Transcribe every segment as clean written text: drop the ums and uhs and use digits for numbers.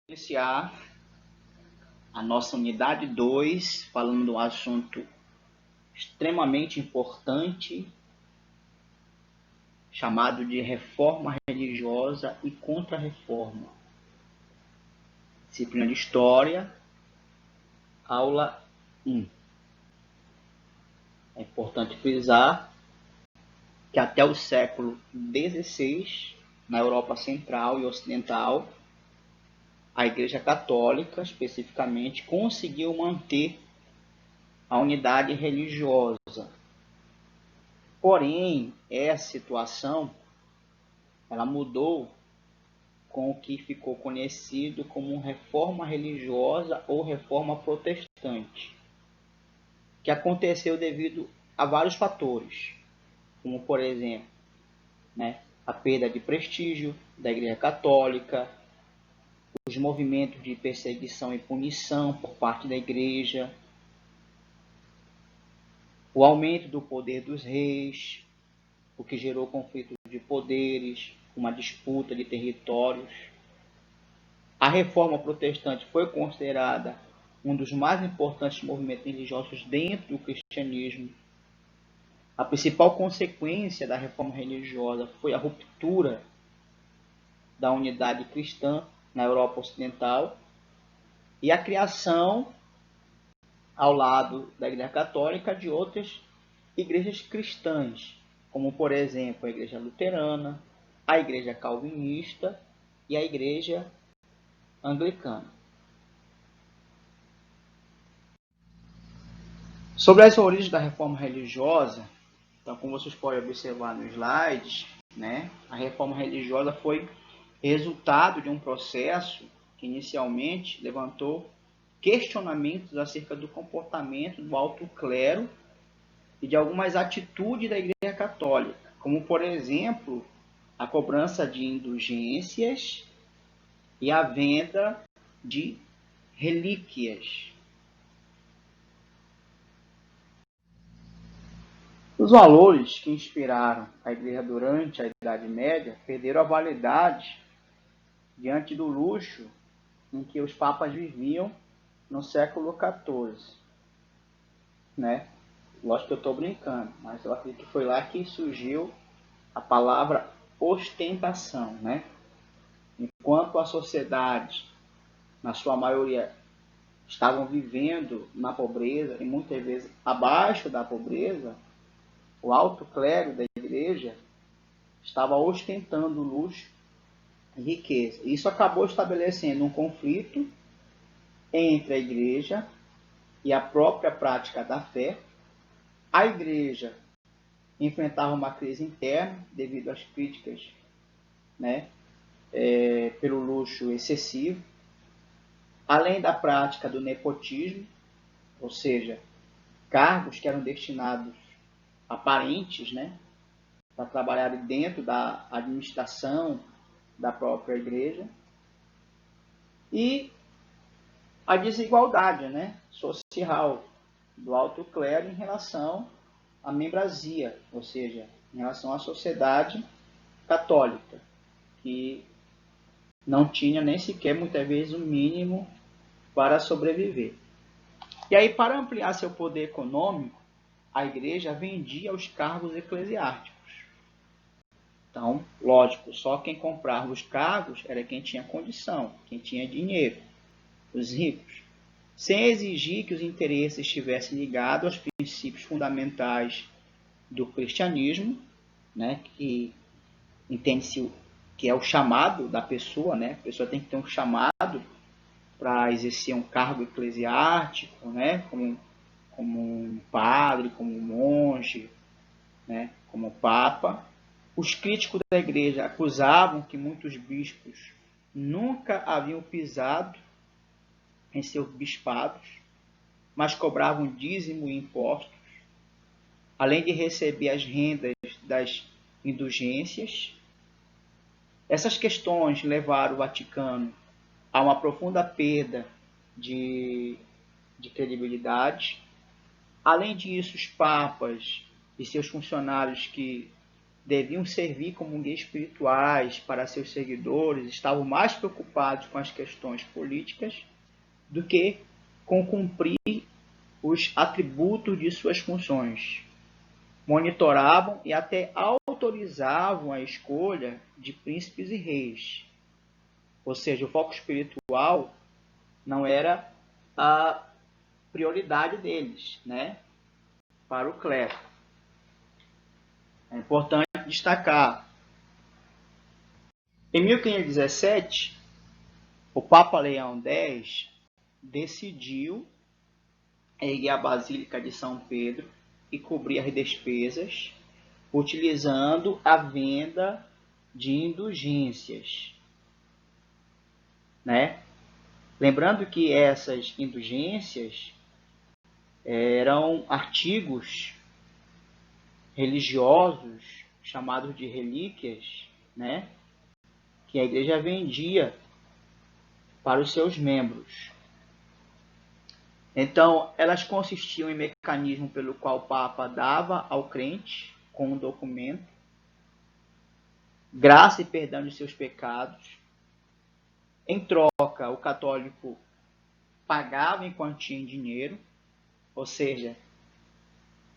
Iniciar a nossa unidade 2, falando de um assunto extremamente importante, chamado de reforma religiosa e contra-reforma. Disciplina de História, aula 1. É importante frisar que até o século XVI, na Europa Central e Ocidental, a Igreja Católica, especificamente, conseguiu manter a unidade religiosa. Porém, essa situação ela mudou com o que ficou conhecido como reforma religiosa ou reforma protestante, que aconteceu devido a vários fatores, como, por exemplo, a perda de prestígio da Igreja Católica, os movimentos de perseguição e punição por parte da Igreja, o aumento do poder dos reis, o que gerou conflitos de poderes, uma disputa de territórios. A reforma protestante foi considerada um dos mais importantes movimentos religiosos dentro do cristianismo. A principal consequência da reforma religiosa foi a ruptura da unidade cristã na Europa Ocidental e a criação, ao lado da Igreja Católica, de outras igrejas cristãs, como, por exemplo, a Igreja Luterana, a Igreja Calvinista e a Igreja Anglicana. Sobre as origens da reforma religiosa, então, como vocês podem observar no slide, a reforma religiosa foi resultado de um processo que inicialmente levantou questionamentos acerca do comportamento do alto clero e de algumas atitudes da Igreja Católica, como, por exemplo, a cobrança de indulgências e a venda de relíquias. Os valores que inspiraram a Igreja durante a Idade Média perderam a validade diante do luxo em que os papas viviam no século XIV. Lógico que eu estou brincando, mas eu acredito que foi lá que surgiu a palavra ostentação. Enquanto a sociedade, na sua maioria, estavam vivendo na pobreza e muitas vezes abaixo da pobreza, o alto clero da igreja estava ostentando luxo e riqueza. Isso acabou estabelecendo um conflito entre a igreja e a própria prática da fé. A igreja enfrentava uma crise interna devido às críticas pelo luxo excessivo, além da prática do nepotismo, ou seja, cargos que eram destinados a parentes, para trabalhar dentro da administração da própria igreja, e a desigualdade social do alto clero em relação à membrazia, ou seja, em relação à sociedade católica, que não tinha nem sequer, muitas vezes, o mínimo para sobreviver. E aí, para ampliar seu poder econômico, a igreja vendia os cargos eclesiásticos. Então, lógico, só quem comprava os cargos era quem tinha condição, quem tinha dinheiro, os ricos, sem exigir que os interesses estivessem ligados aos princípios fundamentais do cristianismo, que entende-se que é o chamado da pessoa, a pessoa tem que ter um chamado para exercer um cargo eclesiástico, como um padre, como um monge, como papa. Os críticos da igreja acusavam que muitos bispos nunca haviam pisado em seus bispados, mas cobravam dízimo e impostos, além de receber as rendas das indulgências. Essas questões levaram o Vaticano a uma profunda perda de credibilidade. Além disso, os papas e seus funcionários que deviam servir como guias espirituais para seus seguidores, estavam mais preocupados com as questões políticas do que com cumprir os atributos de suas funções. Monitoravam e até autorizavam a escolha de príncipes e reis. Ou seja, o foco espiritual não era a prioridade deles, né, para o clero. É importante destacar. Em 1517, o Papa Leão X decidiu erguer a Basílica de São Pedro e cobrir as despesas, utilizando a venda de indulgências, né? Lembrando que essas indulgências eram artigos religiosos chamados de relíquias, né? Que a igreja vendia para os seus membros. Então, elas consistiam em mecanismo pelo qual o Papa dava ao crente, com um documento, graça e perdão de seus pecados. Em troca, o católico pagava em quantia em dinheiro, ou seja,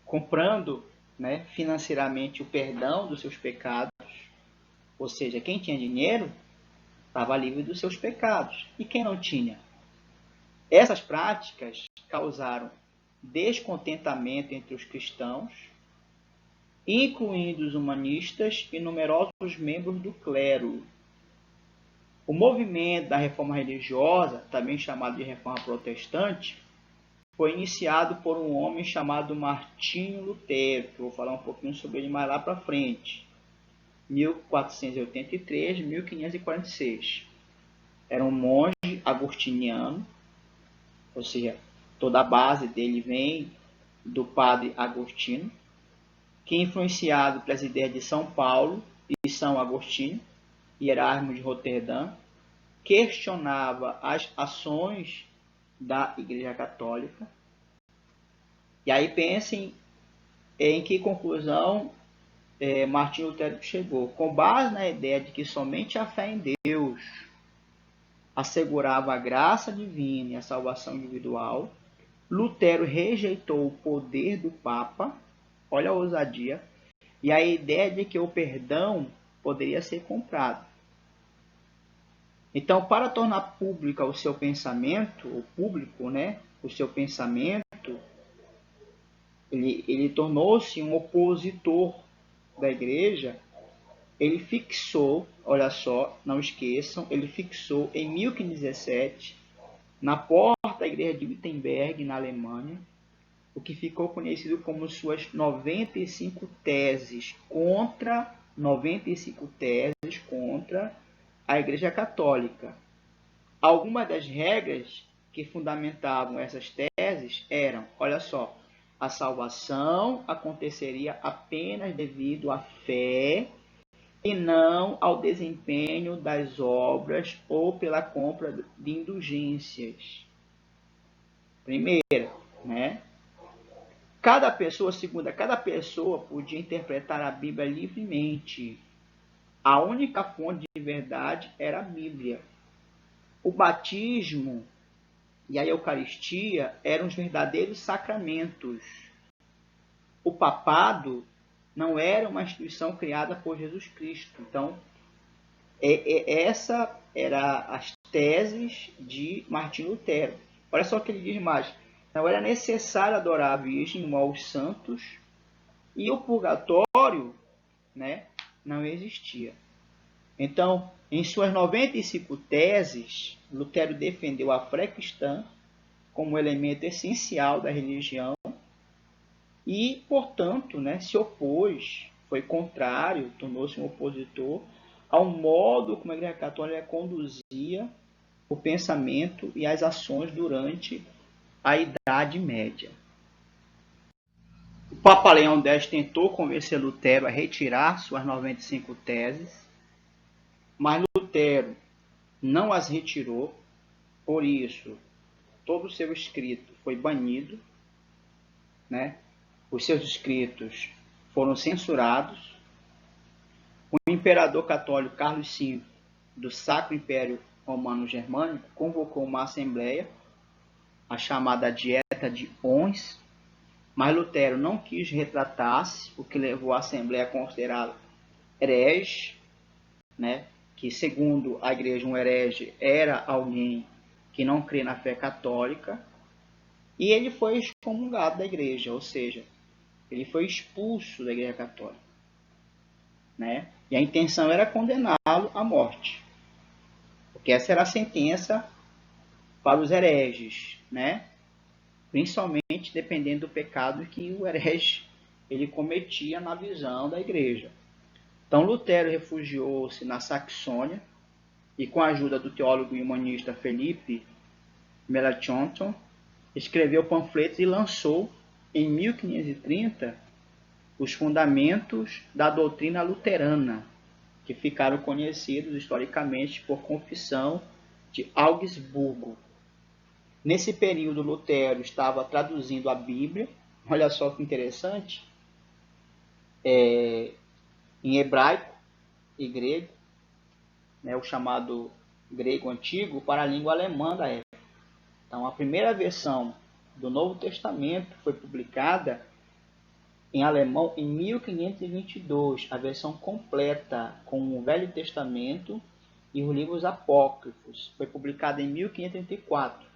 comprando, né, financeiramente o perdão dos seus pecados. Ou seja, quem tinha dinheiro estava livre dos seus pecados. E quem não tinha? Essas práticas causaram descontentamento entre os cristãos, incluindo os humanistas e numerosos membros do clero. O movimento da reforma religiosa, também chamado de reforma protestante, foi iniciado por um homem chamado Martinho Lutero, que eu vou falar um pouquinho sobre ele mais lá para frente, 1483-1546. Era um monge agostiniano, ou seja, toda a base dele vem do padre Agostinho, que, influenciado pelas ideias de São Paulo e São Agostinho, Erasmo de Roterdã, questionava as ações da Igreja Católica. E aí pensem em que conclusão Martinho Lutero chegou. Com base na ideia de que somente a fé em Deus assegurava a graça divina e a salvação individual, Lutero rejeitou o poder do Papa, olha a ousadia, e a ideia de que o perdão poderia ser comprado. Então, para tornar público o seu pensamento, ele tornou-se um opositor da igreja. Ele fixou, olha só, não esqueçam, ele fixou em 1517, na porta da igreja de Wittenberg, na Alemanha, o que ficou conhecido como suas 95 teses contra a Igreja Católica. Algumas das regras que fundamentavam essas teses eram, olha só, a salvação aconteceria apenas devido à fé e não ao desempenho das obras ou pela compra de indulgências. Primeira, né? Cada pessoa podia interpretar a Bíblia livremente. A única fonte de verdade era a Bíblia. O batismo e a Eucaristia eram os verdadeiros sacramentos. O papado não era uma instituição criada por Jesus Cristo. Então, essa era as teses de Martinho Lutero. Olha só o que ele diz mais. Não era necessário adorar a Virgem ou aos santos, e o purgatório, né, não existia. Então, em suas 95 teses, Lutero defendeu a fé cristã como elemento essencial da religião e, portanto, né, se opôs, foi contrário, tornou-se um opositor ao modo como a Igreja Católica conduzia o pensamento e as ações durante a Idade Média. O Papa Leão X tentou convencer Lutero a retirar suas 95 teses, mas Lutero não as retirou, por isso todo o seu escrito foi banido, né? Os seus escritos foram censurados imperador católico Carlos V, do Sacro Império Romano Germânico, convocou uma assembleia, a chamada Dieta de Ons, mas Lutero não quis retratar-se, o que levou a assembleia a considerá-lo herege, né? Que segundo a igreja um herege era alguém que não crê na fé católica, e ele foi excomungado da igreja, ou seja, ele foi expulso da igreja católica, né? E a intenção era condená-lo à morte, porque essa era a sentença para os hereges, né? Principalmente dependendo do pecado que o herege ele cometia na visão da igreja. Então Lutero refugiou-se na Saxônia e, com a ajuda do teólogo e humanista Felipe Melanchthon, escreveu panfletos e lançou, em 1530, os fundamentos da doutrina luterana, que ficaram conhecidos historicamente por Confissão de Augsburgo. Nesse período, Lutero estava traduzindo a Bíblia, olha só que interessante, em hebraico e grego, né, o chamado grego antigo, para a língua alemã da época. Então, a primeira versão do Novo Testamento foi publicada em alemão em 1522, a versão completa com o Velho Testamento e os livros apócrifos. Foi publicada em 1534,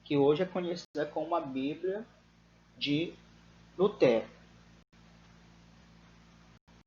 que hoje é conhecida como a Bíblia de Lutero.